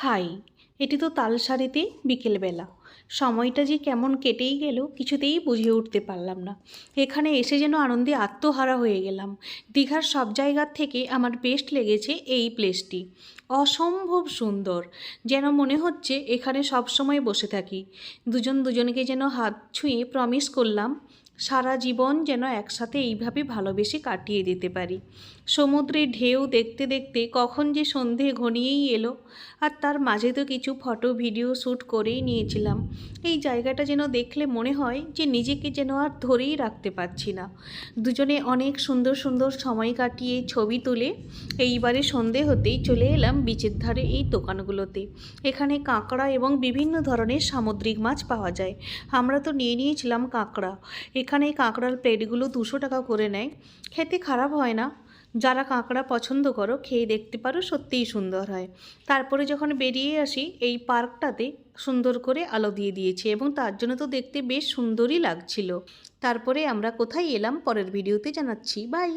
High, এটি তো তালসারিতে বিকেলবেলা। সময়টা যে কেমন কেটেই গেল কিছুতেই বুঝে উঠতে পারলাম না। এখানে এসে যেন আনন্দে আত্মহারা হয়ে গেলাম। দীঘার সব জায়গার থেকে আমার বেস্ট লেগেছে এই প্লেসটি। অসম্ভব সুন্দর, যেন মনে হচ্ছে এখানে সব সময় বসে থাকি। দুজন দুজনকে যেন হাত ছুঁয়ে প্রমিস করলাম সারা জীবন যেন একসাথে এইভাবে ভালোবেসে কাটিয়ে দিতে পারি। সমুদ্রের ঢেউ দেখতে দেখতে কখন যে সন্ধে ঘনিয়েই এলো, আর তার মাঝে তো কিছু ফটো ভিডিও শ্যুট করেই নিয়েছিলাম। এই জায়গাটা যেন দেখলে মনে হয় যে নিজেকে যেন আর ধরেই রাখতে পারছি না। দুজনে অনেক সুন্দর সুন্দর সময় কাটিয়ে ছবি তুলে এইবারে সন্ধে হতেই চলে এলাম বিচের ধারে এই দোকানগুলোতে। এখানে কাঁকড়া এবং বিভিন্ন ধরনের সামুদ্রিক মাছ পাওয়া যায়। আমরা তো নিয়ে নিয়েছিলাম কাঁকড়া। এখানে কাঁকড়ার প্লেটগুলো 200 টাকা করে নেয়। খেতে খারাপ হয় না। যারা কাঁকড়া পছন্দ করো খেয়ে দেখতে পারো, সত্যিই সুন্দর হয়। তারপরে যখন বেরিয়ে আসি এই পার্কটাতে সুন্দর করে আলো দিয়ে দিয়েছে এবং তার জন্য তো দেখতে বেশ সুন্দরই লাগছিল। তারপরে আমরা কোথায় এলাম পরের ভিডিওতে জানাচ্ছি। বাই।